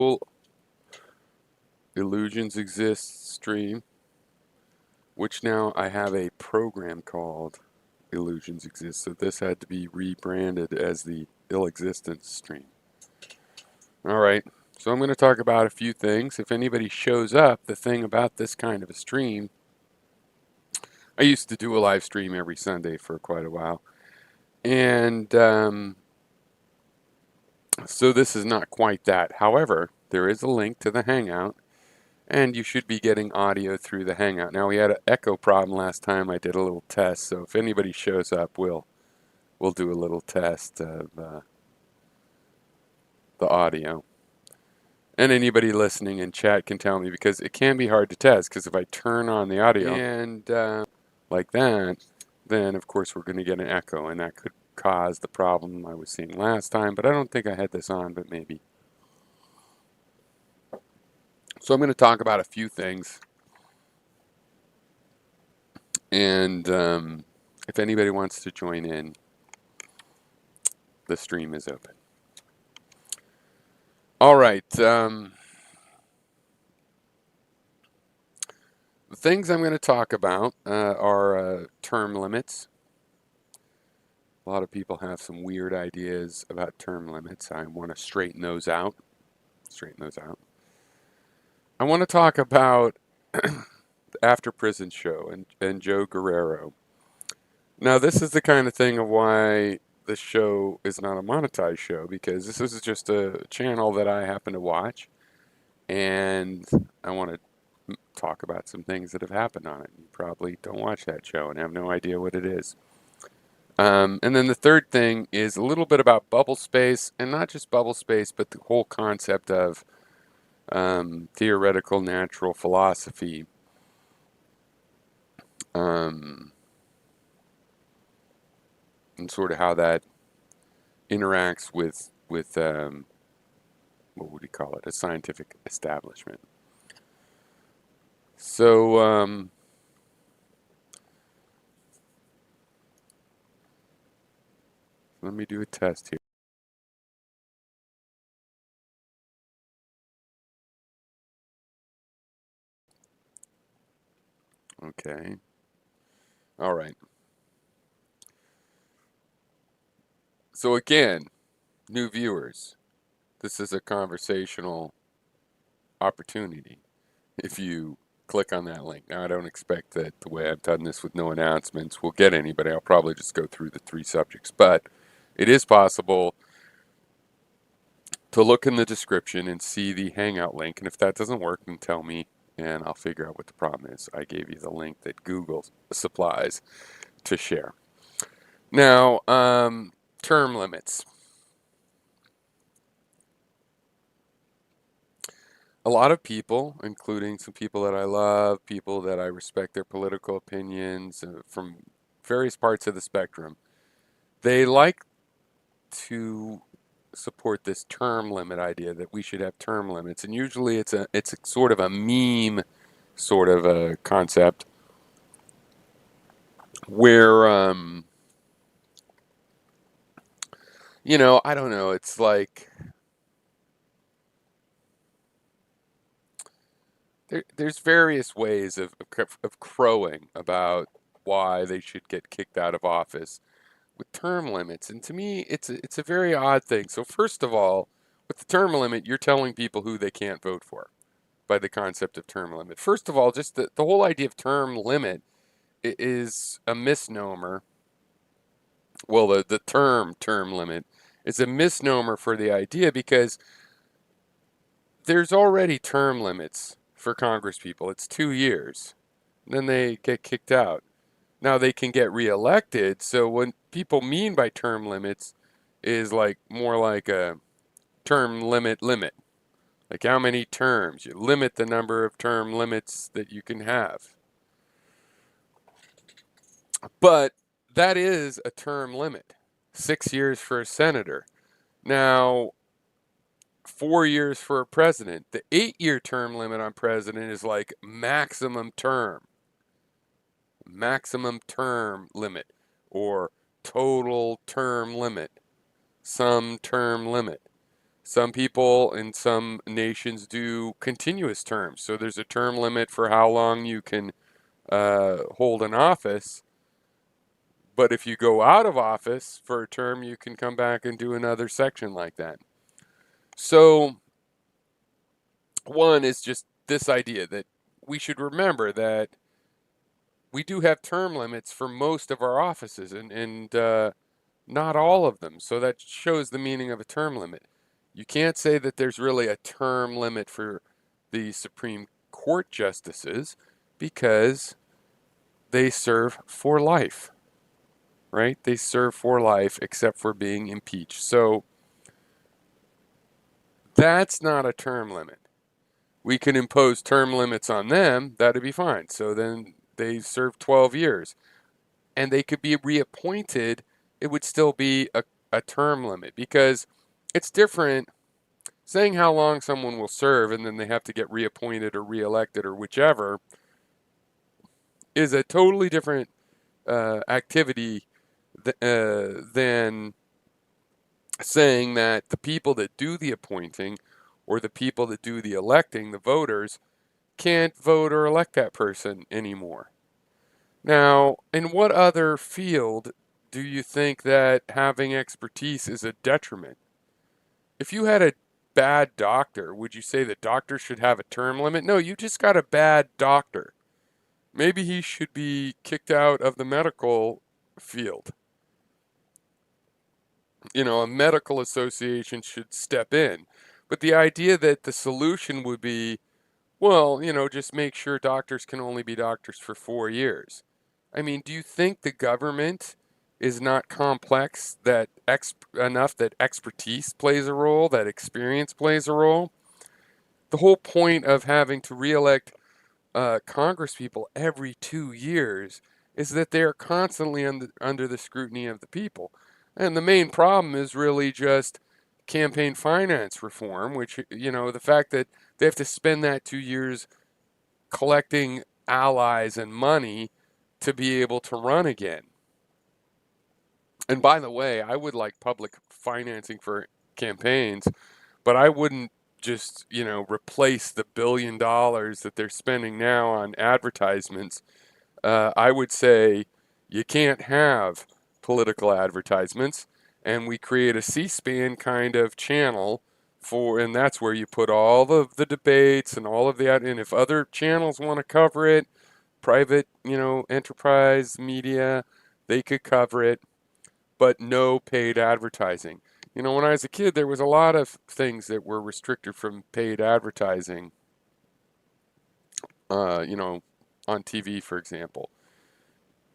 Cool Illusions Exist stream, which now I have a program called Illusions Exist, so this had to be rebranded as the Ill Existence stream. Alright, so I'm going to talk about a few things. If anybody shows up, the thing about this kind of a stream, I used to do a live stream every Sunday for quite a while, and so this is not quite that. However, there is a link to the Hangout, and you should be getting audio through the Hangout. Now, we had an echo problem last time I did a little test, so if anybody shows up, we'll do a little test of the audio. And anybody listening in chat can tell me, because it can be hard to test, because if I turn on the audio and like that, then of course we're going to get an echo, and that could cause the problem I was seeing last time, but I don't think I had this on, but maybe. So I'm going to talk about a few things, and if anybody wants to join in, the stream is open. All right. The things I'm going to talk about are term limits. A lot of people have some weird ideas about term limits. I want to straighten those out. I want to talk about the AfterPrisonShow and Joe Guerrero. Now, this is the kind of thing of why this show is not a monetized show, because this is just a channel that I happen to watch, and I want to talk about some things that have happened on it. You probably don't watch that show and have no idea what it is. And then the third thing is a little bit about bubble space, and not just bubble space, but the whole concept of theoretical natural philosophy. And sort of how that interacts with what would you call it, a scientific establishment. So let me do a test here. Okay. All right. So again, new viewers, this is a conversational opportunity if you click on that link. Now, I don't expect that the way I've done this with no announcements will get anybody. I'll probably just go through the 3 subjects, but it is possible to look in the description and see the Hangout link, and if that doesn't work, then tell me and I'll figure out what the problem is. I gave you the link that Google supplies to share. Now, term limits. A lot of people, including some people that I love, people that I respect their political opinions from various parts of the spectrum, they like to support this term limit idea, that we should have term limits, and usually it's a sort of a meme sort of a concept where you know, I don't know, it's like there's various ways of crowing about why they should get kicked out of office with term limits, and to me it's a very odd thing. So first of all, with the term limit, you're telling people who they can't vote for by the concept of term limit. First of all, just the whole idea of term limit is a misnomer. Well, the term limit is a misnomer for the idea, because there's already term limits for Congress people. It's 2 years. Then they get kicked out. Now they can get reelected. So what people mean by term limits is like more like a term limit. Like how many terms? You limit the number of term limits that you can have. But that is a term limit. 6 years for a senator. Now, 4 years for a president. The 8-year term limit on president is like maximum term limit, or total term limit, some term limit. Some people in some nations do continuous terms. So there's a term limit for how long you can hold an office. But if you go out of office for a term, you can come back and do another section like that. So, one is just this idea that we should remember that we do have term limits for most of our offices, and not all of them. So that shows the meaning of a term limit. You can't say that there's really a term limit for the Supreme Court justices because they serve for life, right? They serve for life except for being impeached. So that's not a term limit. We can impose term limits on them, that'd be fine. So then they serve 12 years and they could be reappointed. It would still be a term limit because it's different saying how long someone will serve and then they have to get reappointed or reelected or whichever is a totally different activity than saying that the people that do the appointing or the people that do the electing, the voters, can't vote or elect that person anymore. Now, in what other field do you think that having expertise is a detriment? If you had a bad doctor, would you say that doctors should have a term limit? No, you just got a bad doctor. Maybe he should be kicked out of the medical field. A medical association should step in. But the idea that the solution would be, well, just make sure doctors can only be doctors for 4 years. I mean, do you think the government is not complex enough that expertise plays a role, that experience plays a role? The whole point of having to reelect Congress people every 2 years is that they are constantly under the scrutiny of the people. And the main problem is really just campaign finance reform, which, the fact that they have to spend that 2 years collecting allies and money to be able to run again. And by the way, I would like public financing for campaigns, but I wouldn't just, replace the $1 billion that they're spending now on advertisements. I would say you can't have political advertisements, and we create a C-SPAN kind of channel and that's where you put all of the debates and all of that. And if other channels want to cover it, private, enterprise media, they could cover it, but no paid advertising. When I was a kid, there was a lot of things that were restricted from paid advertising, on TV, for example.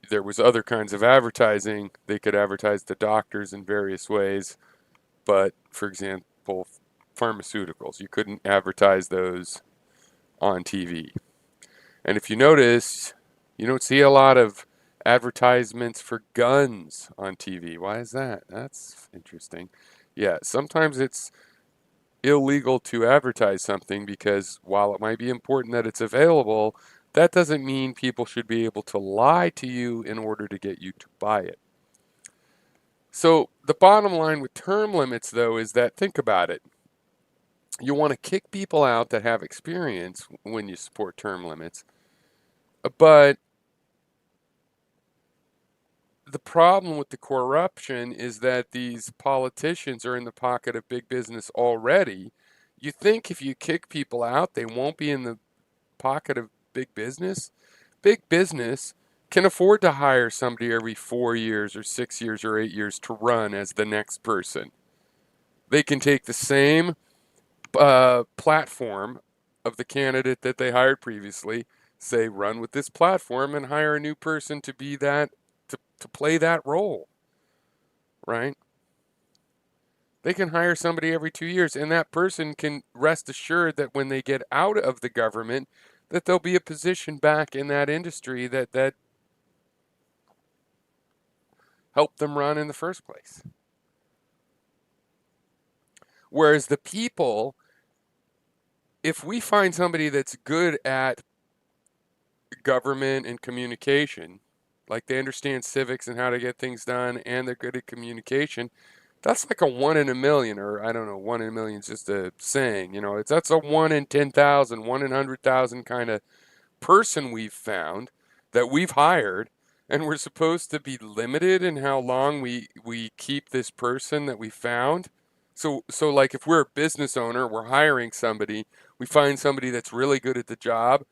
There was other kinds of advertising. They could advertise to doctors in various ways, but, for example, pharmaceuticals, you couldn't advertise those on TV. And if you notice, you don't see a lot of advertisements for guns on TV. Why is that? That's interesting. Yeah, sometimes it's illegal to advertise something because while it might be important that it's available, that doesn't mean people should be able to lie to you in order to get you to buy it. So the bottom line with term limits, though, is that, think about it. You want to kick people out that have experience when you support term limits, but the problem with the corruption is that these politicians are in the pocket of big business already. You think if you kick people out, they won't be in the pocket of big business? Big business can afford to hire somebody every 4 years or 6 years or 8 years to run as the next person. They can take the same platform of the candidate that they hired previously, say, run with this platform, and hire a new person to be that, to play that role, right? They can hire somebody every 2 years, and that person can rest assured that when they get out of the government, that there'll be a position back in that industry that helped them run in the first place. Whereas the people, if we find somebody that's good at government and communication, like they understand civics and how to get things done, and they're good at communication, That's like a 1 in a million, or I don't know, 1 in a million is just a saying. That's a 1 in 10,000, 1 in 100,000 kind of person we've found that we've hired, and we're supposed to be limited in how long we keep this person that we found. So like if we're a business owner, we're hiring somebody, we find somebody that's really good at the job,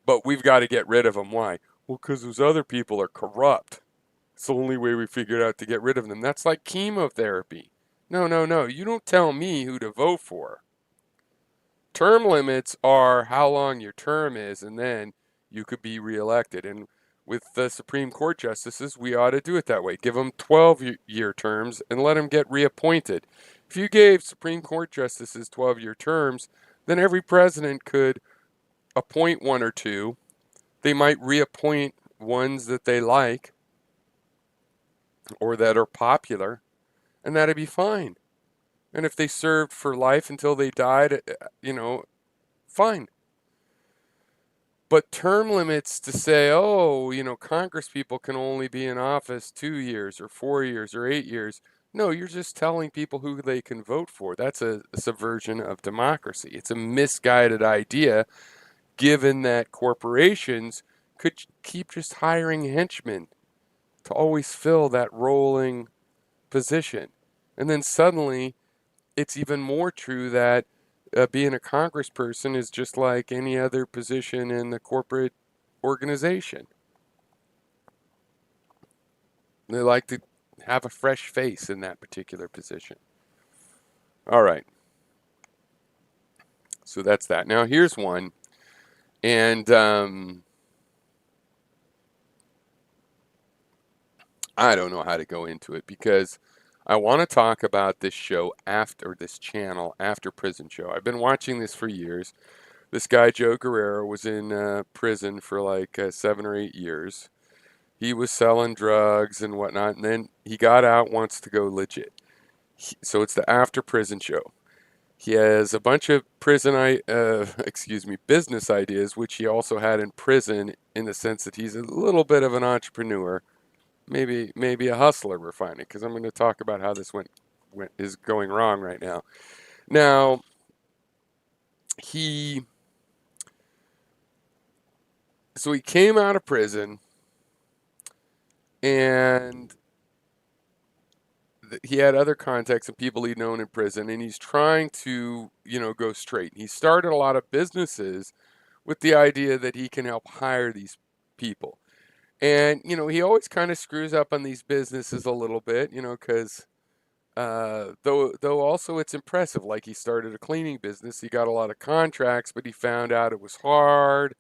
but we've got to get rid of them. Why? Well, because those other people are corrupt. It's the only way we figured out to get rid of them. That's like chemotherapy. No, no, no. You don't tell me who to vote for. Term limits are how long your term is, and then you could be reelected. And with the Supreme Court justices, we ought to do it that way. Give them 12-year terms and let them get reappointed. If you gave Supreme Court justices 12-year terms, then every president could appoint one or two. They might reappoint ones that they like or that are popular, and that'd be fine. And if they served for life until they died, fine. But term limits to say, oh, Congress people can only be in office 2 years or 4 years or 8 years. No, you're just telling people who they can vote for. That's a subversion of democracy. It's a misguided idea, given that corporations could keep just hiring henchmen to always fill that rolling position. And then suddenly, it's even more true that being a congressperson is just like any other position in the corporate organization. They like to have a fresh face in that particular position. All right. So that's that. Now, here's one. And I don't know how to go into it because I want to talk about this show this channel, After Prison Show. I've been watching this for years. This guy, Joe Guerrero, was in prison for like 7 or 8 years. He was selling drugs and whatnot, and then he got out, wants to go legit. So it's the After Prison Show. He has a bunch of business ideas, which he also had in prison, in the sense that he's a little bit of an entrepreneur, maybe a hustler. We're finding, because I'm going to talk about how this is going wrong right now. Now, he came out of prison, and he had other contacts and people he'd known in prison, and he's trying to, go straight. He started a lot of businesses with the idea that he can help hire these people. And, he always kind of screws up on these businesses a little bit, because though also it's impressive. Like, he started a cleaning business, he got a lot of contracts, but he found out it was hard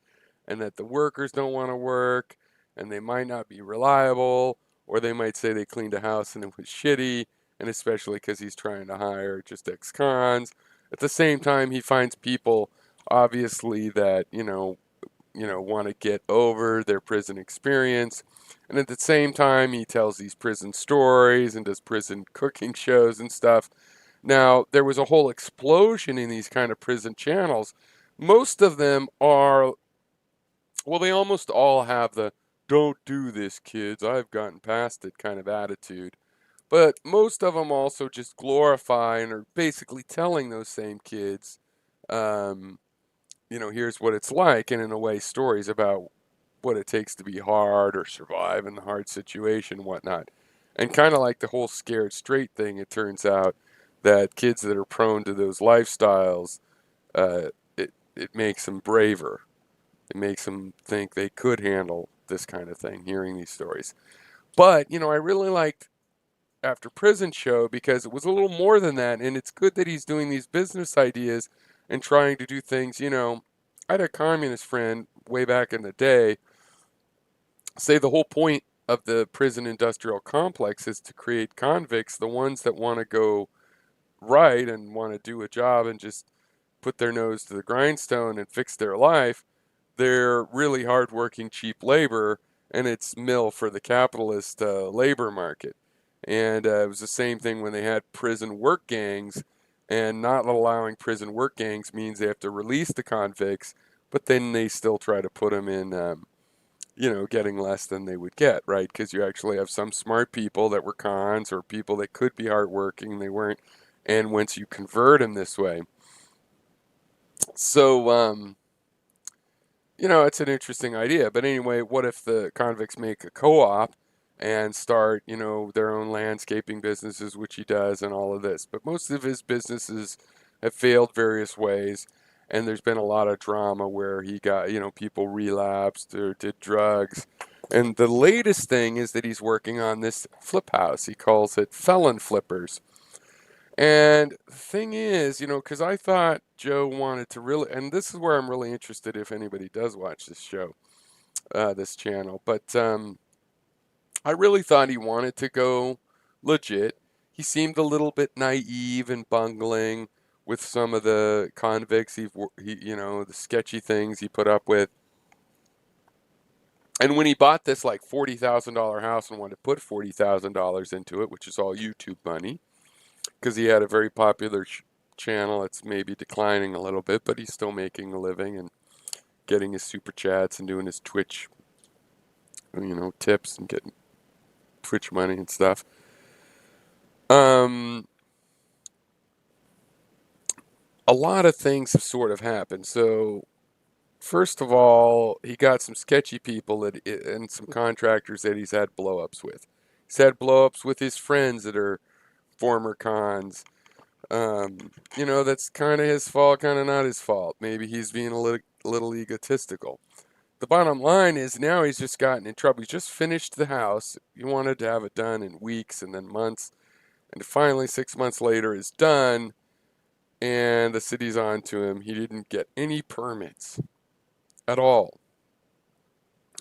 and that the workers don't want to work and they might not be reliable, or they might say they cleaned a house and it was shitty, and especially because he's trying to hire just ex-cons. At the same time, he finds people, obviously, that, want to get over their prison experience. And at the same time, he tells these prison stories and does prison cooking shows and stuff. Now, there was a whole explosion in these kind of prison channels. Most of them are, well, they almost all have the "don't do this, kids, I've gotten past it" kind of attitude. But most of them also just glorify and are basically telling those same kids, here's what it's like, and in a way, stories about what it takes to be hard or survive in the hard situation and whatnot. And kind of like the whole scared straight thing, it turns out that kids that are prone to those lifestyles, it makes them braver. It makes them think they could handle this kind of thing, hearing these stories. But, I really liked After Prison Show because it was a little more than that, and it's good that he's doing these business ideas and trying to do things. I had a communist friend way back in the day say the whole point of the prison industrial complex is to create convicts, the ones that want to go right and want to do a job and just put their nose to the grindstone and fix their life. They're really hardworking, cheap labor, and it's mill for the capitalist labor market. And it was the same thing when they had prison work gangs, and not allowing prison work gangs means they have to release the convicts, but then they still try to put them in getting less than they would get, right? Because you actually have some smart people that were cons or people that could be hardworking, they weren't. And once you convert them this way, so it's an interesting idea. But anyway, what if the convicts make a co-op and start, their own landscaping businesses, which he does, and all of this. But most of his businesses have failed various ways, and there's been a lot of drama where he got, people relapsed or did drugs. And the latest thing is that he's working on this flip house. He calls it Felon Flippers. And the thing is, because I thought Joe wanted to really, and this is where I'm really interested if anybody does watch this show, this channel, but I really thought he wanted to go legit. He seemed a little bit naive and bungling with some of the convicts the sketchy things he put up with. And when he bought this like $40,000 house and wanted to put $40,000 into it, which is all YouTube money, because he had a very popular channel. It's maybe declining a little bit, but he's still making a living and getting his super chats and doing his Twitch, tips and getting Twitch money and stuff. A lot of things have sort of happened. So, first of all, he got some sketchy people and some contractors that he's had blow-ups with. He's had blow-ups with his friends that are former cons. That's kind of his fault, kind of not his fault. Maybe he's being a little egotistical. The bottom line is now he's just gotten in trouble. He's just finished the house. He wanted to have it done in weeks and then months. And finally, 6 months later, it's done. And the city's on to him. He didn't get any permits at all.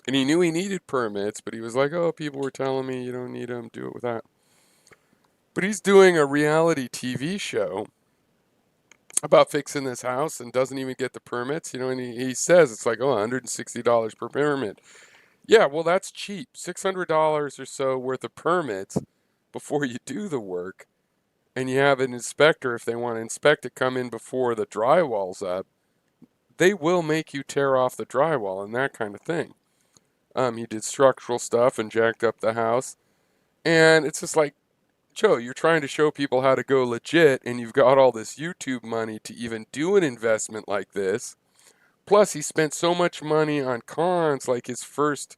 And he knew he needed permits, but he was like, oh, people were telling me you don't need them, do it without. But he's doing a reality TV show about fixing this house and doesn't even get the permits, and he says it's like, oh, $160 per permit. Yeah, well, that's cheap. $600 or so worth of permits before you do the work. And you have an inspector, if they want to inspect it, come in before the drywall's up. They will make you tear off the drywall and that kind of thing. He did structural stuff and jacked up the house. And it's just like, Joe, you're trying to show people how to go legit, and you've got all this YouTube money to even do an investment like this. Plus, he spent so much money on cons, like his first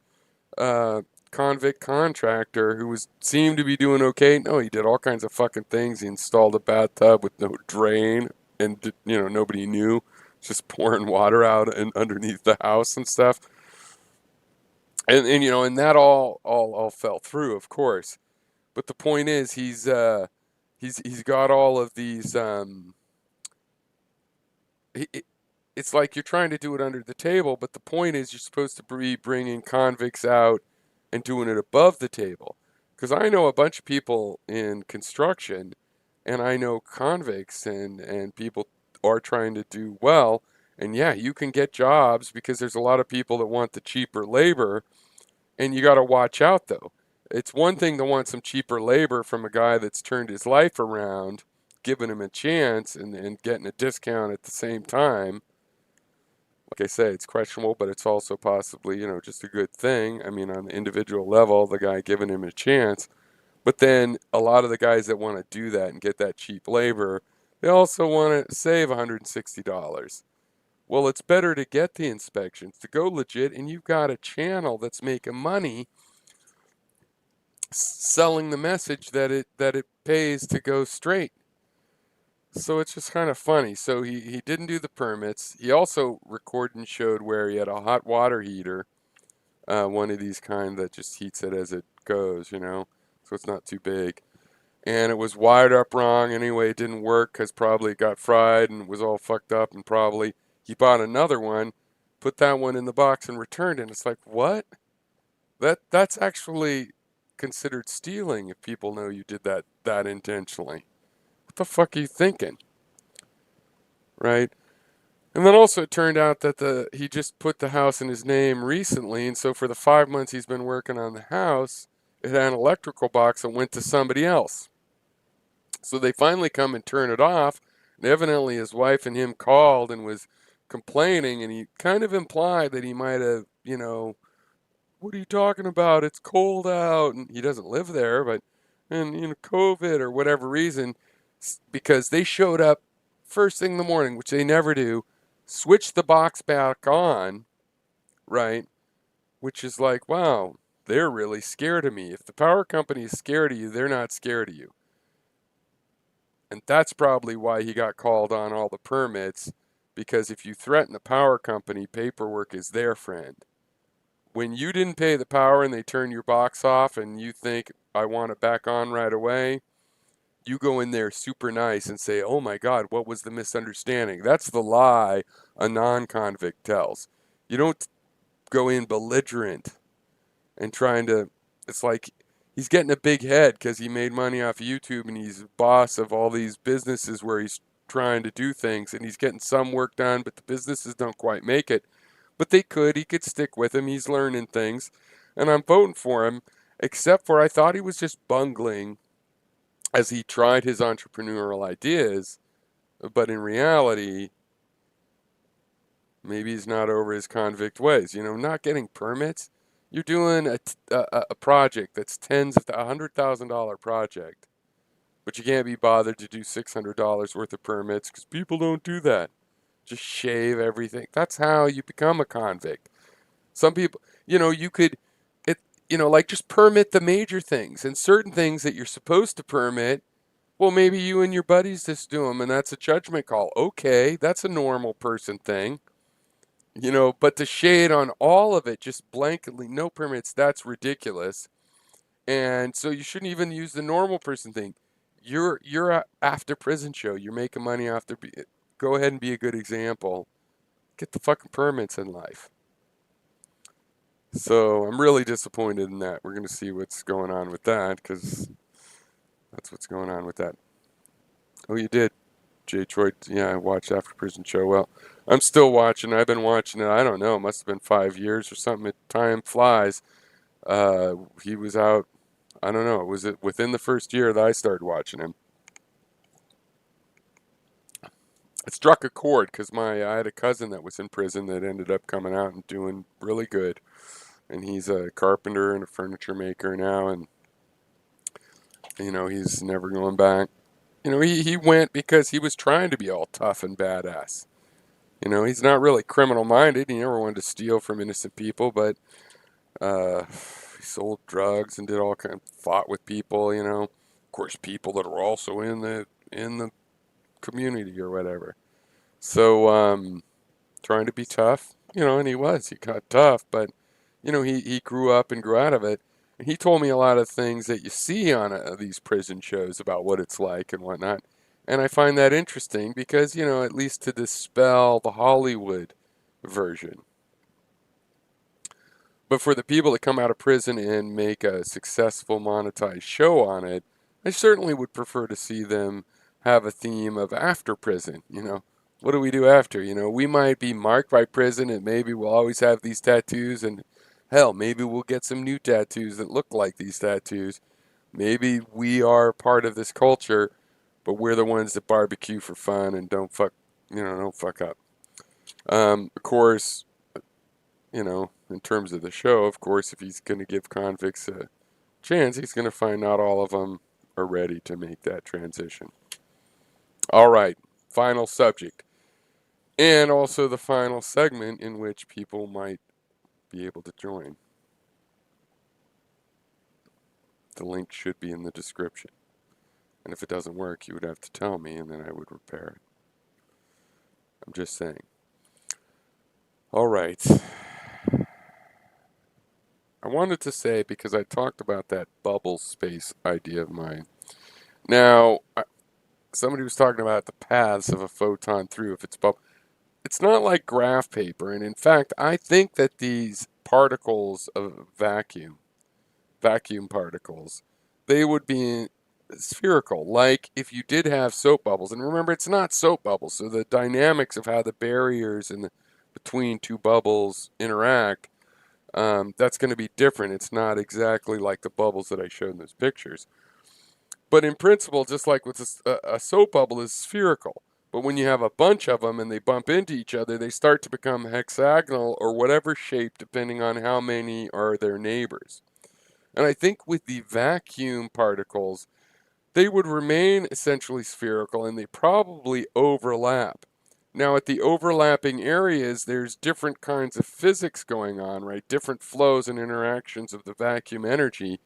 convict contractor, who seemed to be doing okay. No, he did all kinds of fucking things. He installed a bathtub with no drain, and nobody knew, just pouring water out and underneath the house and stuff. And that all fell through, of course. But the point is, he's got all of these. It's like you're trying to do it under the table, but the point is, you're supposed to be bringing convicts out and doing it above the table. Because I know a bunch of people in construction, and I know convicts, and people are trying to do well. And yeah, you can get jobs because there's a lot of people that want the cheaper labor, and you got to watch out though. It's one thing to want some cheaper labor from a guy that's turned his life around, giving him a chance and getting a discount at the same time. Like I say, it's questionable, but it's also possibly, just a good thing. I mean, on the individual level, the guy giving him a chance. But then a lot of the guys that want to do that and get that cheap labor, they also want to save $160. Well, it's better to get the inspections, to go legit, and you've got a channel that's making money selling the message that it pays to go straight. So it's just kind of funny. So he didn't do the permits. He also recorded and showed where he had a hot water heater, one of these kind that just heats it as it goes, so it's not too big. And it was wired up wrong anyway. It didn't work because probably it got fried and was all fucked up, and probably he bought another one, put that one in the box and returned it. And it's like, what? That's actually considered stealing if people know you did that intentionally. What the fuck are you thinking? Right? And then also it turned out that he just put the house in his name recently, and so for the 5 months he's been working on the house, it had an electrical box that went to somebody else. So they finally come and turn it off, and evidently his wife and him called and was complaining, and he kind of implied that he might have, what are you talking about? It's cold out. And he doesn't live there, but, and, COVID or whatever reason, because they showed up first thing in the morning, which they never do, switch the box back on, right? Which is like, wow, they're really scared of me. If the power company is scared of you, they're not scared of you. And that's probably why he got called on all the permits, because if you threaten the power company, paperwork is their friend. When you didn't pay the power and they turn your box off and you think, I want it back on right away, you go in there super nice and say, oh my God, what was the misunderstanding? That's the lie a non-convict tells. You don't go in belligerent and trying to, it's like he's getting a big head because he made money off of YouTube and he's boss of all these businesses where he's trying to do things and he's getting some work done, but the businesses don't quite make it. But he could stick with him. He's learning things. And I'm voting for him, except for I thought he was just bungling as he tried his entrepreneurial ideas. But in reality, maybe he's not over his convict ways. Not getting permits. You're doing a project that's $100,000 project, but you can't be bothered to do $600 worth of permits because people don't do that. Just shave everything. That's how you become a convict. Some people, you could, like just permit the major things and certain things that you're supposed to permit. Well, maybe you and your buddies just do them, and that's a judgment call. Okay, that's a normal person thing. But to shade on all of it, just blanketly, no permits, that's ridiculous. And so you shouldn't even use the normal person thing. You're a after prison show. You're making money after. Go ahead and be a good example. Get the fucking permits in life. So I'm really disappointed in that. We're going to see what's going on with that because that's what's going on with that. Oh, you did, Jay Troy. Yeah, I watched After Prison Show. Well, I'm still watching. I've been watching it. I don't know. It must have been 5 years or something. Time flies. He was out. I don't know. Was it within the first year that I started watching him? It struck a chord because I had a cousin that was in prison that ended up coming out and doing really good, and he's a carpenter and a furniture maker now, and he's never going back. He went because he was trying to be all tough and badass. He's not really criminal minded. He never wanted to steal from innocent people, but he sold drugs and did all kind, fought with people. Of course, people that were also in the community or whatever. So trying to be tough, and he got tough, but he grew up and grew out of it. And he told me a lot of things that you see on these prison shows about what it's like and whatnot. And I find that interesting because, at least to dispel the Hollywood version. But for the people that come out of prison and make a successful monetized show on it, I certainly would prefer to see them have a theme of after prison. What do we do after? We might be marked by prison and maybe we'll always have these tattoos and hell, maybe we'll get some new tattoos that look like these tattoos. Maybe we are part of this culture, but we're the ones that barbecue for fun and don't fuck up. Of course, in terms of the show, of course, if he's going to give convicts a chance, he's going to find not all of them are ready to make that transition. All right, final subject. And also the final segment in which people might be able to join. The link should be in the description. And if it doesn't work, you would have to tell me and then I would repair it. I'm just saying. All right. I wanted to say, because I talked about that bubble space idea of mine. Now, somebody was talking about the paths of a photon through if it's bubble. It's not like graph paper. And in fact, I think that these particles of vacuum particles, they would be spherical. Like if you did have soap bubbles. And remember, it's not soap bubbles. So the dynamics of how the barriers between two bubbles interact, that's going to be different. It's not exactly like the bubbles that I showed in those pictures. But in principle, just like with a soap bubble is spherical. But when you have a bunch of them and they bump into each other, they start to become hexagonal or whatever shape, depending on how many are their neighbors. And I think with the vacuum particles, they would remain essentially spherical and they probably overlap. Now, at the overlapping areas, there's different kinds of physics going on, right? Different flows and interactions of the vacuum energy.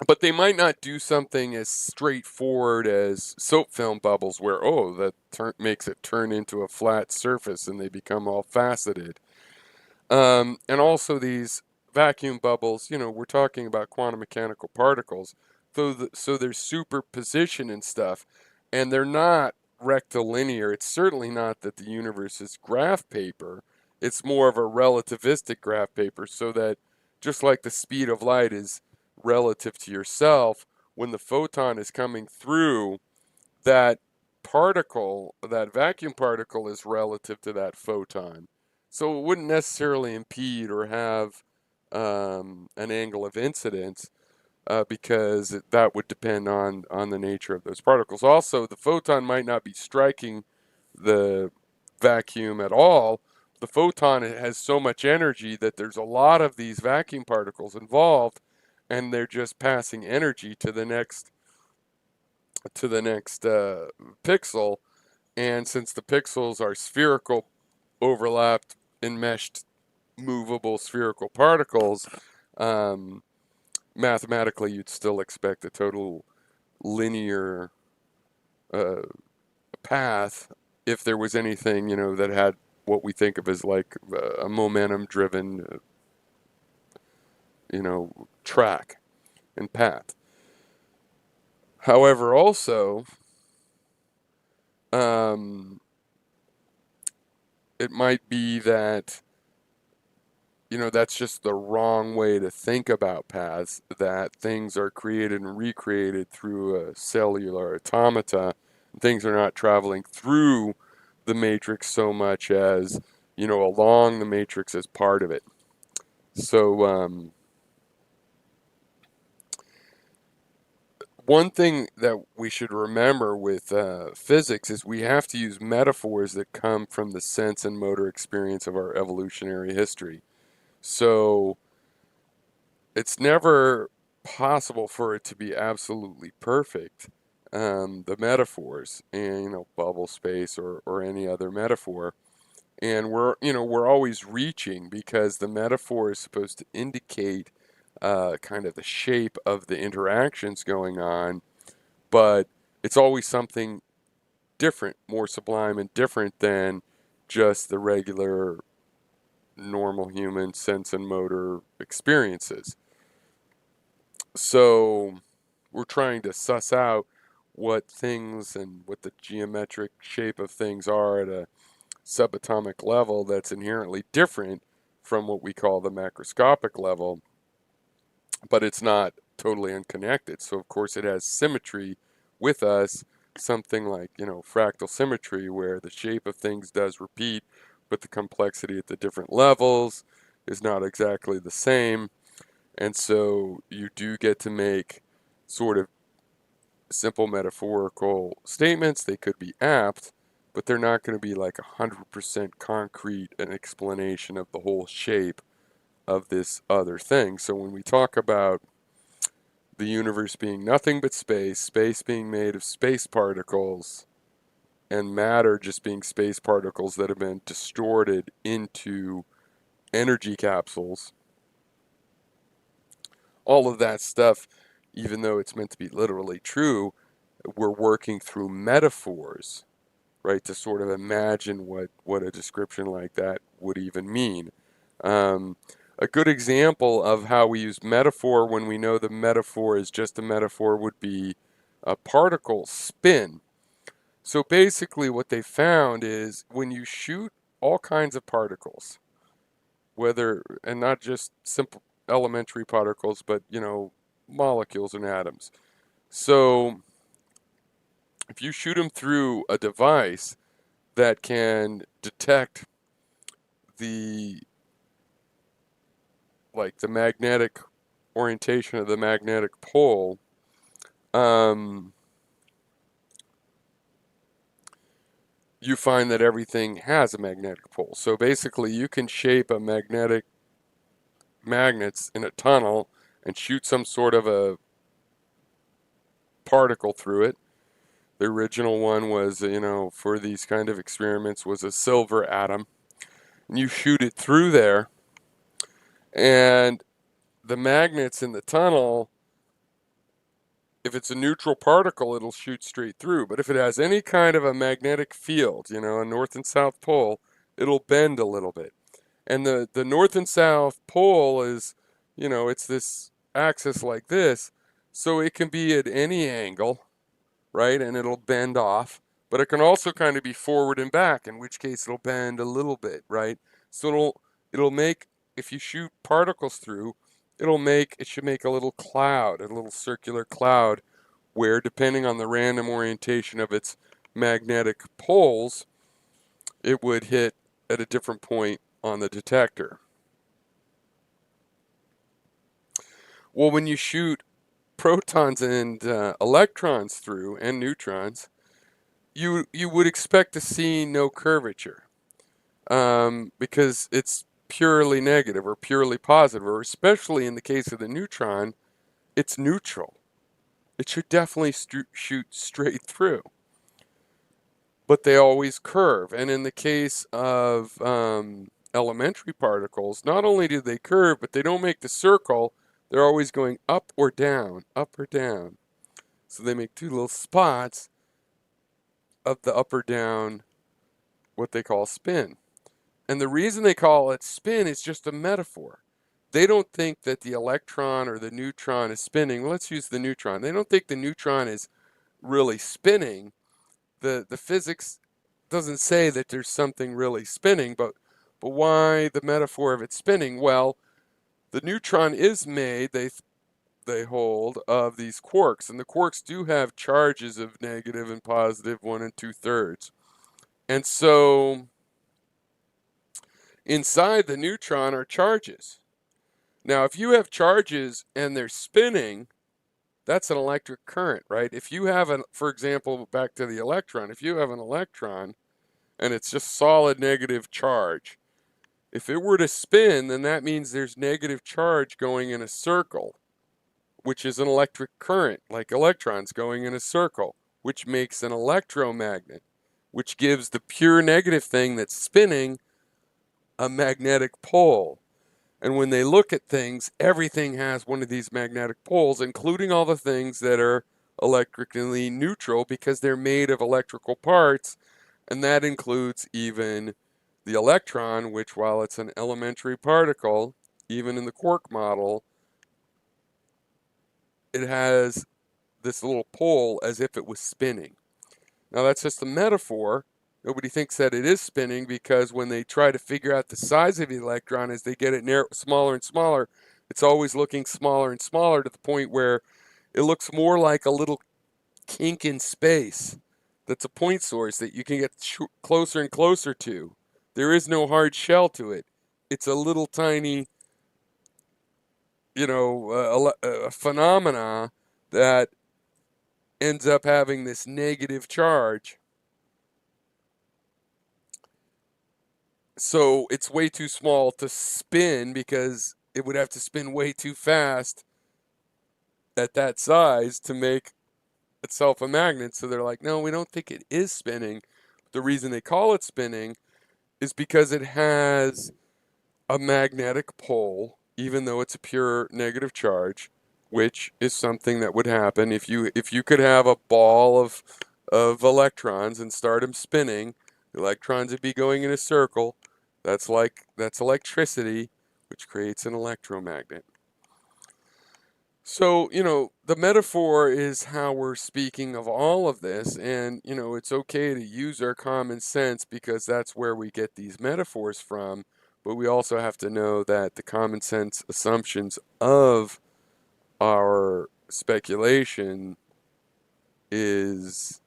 But they might not do something as straightforward as soap film bubbles, where, oh, that makes it turn into a flat surface and they become all faceted. And also these vacuum bubbles, we're talking about quantum mechanical particles, so there's superposition and stuff, and they're not rectilinear. It's certainly not that the universe is graph paper. It's more of a relativistic graph paper, so that just like the speed of light is relative to yourself, when the photon is coming through, that particle, that vacuum particle, is relative to that photon. So it wouldn't necessarily impede or have an angle of incidence because that would depend on the nature of those particles. Also, the photon might not be striking the vacuum at all. The photon has so much energy that there's a lot of these vacuum particles involved, and they're just passing energy to the next pixel. And since the pixels are spherical, overlapped, enmeshed, movable spherical particles, um, mathematically you'd still expect a total linear uh, path if there was anything, that had what we think of as like a momentum driven, track and path. However, also, um, it might be that that's just the wrong way to think about paths, that things are created and recreated through a cellular automata. Things are not traveling through the matrix so much as, along the matrix as part of it. So, one thing that we should remember with physics is we have to use metaphors that come from the sense and motor experience of our evolutionary history. So, it's never possible for it to be absolutely perfect. The metaphors, and bubble space or any other metaphor, and we're always reaching because the metaphor is supposed to indicate kind of the shape of the interactions going on, but it's always something different, more sublime and different than just the regular normal human sense and motor experiences. So we're trying to suss out what things and what the geometric shape of things are at a subatomic level that's inherently different from what we call the macroscopic level, but it's not totally unconnected. So of course it has symmetry with us, something like, fractal symmetry, where the shape of things does repeat, but the complexity at the different levels is not exactly the same. And so you do get to make sort of simple metaphorical statements. They could be apt, but they're not going to be like 100% concrete an explanation of the whole shape of this other thing. So when we talk about the universe being nothing but space, space being made of space particles, and matter just being space particles that have been distorted into energy capsules, all of that stuff, even though it's meant to be literally true, we're working through metaphors, right, to sort of imagine what a description like that would even mean. Um, a good example of how we use metaphor when we know the metaphor is just a metaphor would be a particle spin. So basically, what they found is when you shoot all kinds of particles, and not just simple elementary particles, but molecules and atoms. So if you shoot them through a device that can detect the the magnetic orientation of the magnetic pole, um, you find that everything has a magnetic pole. So basically, you can shape a magnets in a tunnel and shoot some sort of a particle through it. The original one was, for these kind of experiments was a silver atom. And you shoot it through there, and the magnets in the tunnel, if it's a neutral particle, it'll shoot straight through. But if it has any kind of a magnetic field, a north and south pole, it'll bend a little bit. And the north and south pole is, it's this axis like this, so it can be at any angle, right? And it'll bend off. But it can also kind of be forward and back, in which case it'll bend a little bit, right? So it'll make, if you shoot particles through, it should make a little cloud, a little circular cloud, where depending on the random orientation of its magnetic poles, it would hit at a different point on the detector. Well, when you shoot protons and electrons through, and neutrons, you would expect to see no curvature, because it's purely negative or purely positive, or especially in the case of the neutron, it's neutral. It should definitely shoot straight through. But they always curve. And in the case of elementary particles, not only do they curve, but they don't make the circle. They're always going up or down, up or down. So they make two little spots of the up or down, what they call spin. And the reason they call it spin is just a metaphor. They don't think that the electron or the neutron is spinning. Well, let's use the neutron. They don't think the neutron is really spinning. The physics doesn't say that there's something really spinning, but why the metaphor of it spinning? Well, the neutron is made, they hold, of these quarks, and the quarks do have charges of negative and positive 1 2/3. And so inside the neutron are charges. Now, if you have charges and they're spinning, that's an electric current, right? If you have for example, back to the electron, if you have an electron and it's just solid negative charge, if it were to spin, then that means there's negative charge going in a circle, which is an electric current, like electrons going in a circle, which makes an electromagnet, which gives the pure negative thing that's spinning a magnetic pole. And when they look at things, everything has one of these magnetic poles, including all the things that are electrically neutral because they're made of electrical parts. And that includes even the electron, which, while it's an elementary particle, even in the quark model, it has this little pole as if it was spinning. Now, that's just a metaphor. Nobody thinks that it is spinning, because when they try to figure out the size of the electron as they get it smaller and smaller, it's always looking smaller and smaller to the point where it looks more like a little kink in space that's a point source that you can get closer and closer to. There is no hard shell to it. It's a little tiny, a phenomena that ends up having this negative charge. So it's way too small to spin, because it would have to spin way too fast at that size to make itself a magnet. So they're like, no, we don't think it is spinning. The reason they call it spinning is because it has a magnetic pole, even though it's a pure negative charge, which is something that would happen if you could have a ball of electrons and start them spinning. The electrons would be going in a circle. That's electricity, which creates an electromagnet. So, the metaphor is how we're speaking of all of this, and, it's okay to use our common sense, because that's where we get these metaphors from, but we also have to know that the common sense assumptions of our speculation is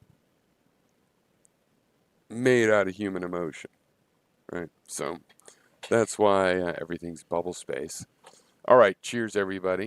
made out of human emotion, right? So that's why everything's bubble space. All right, cheers, everybody.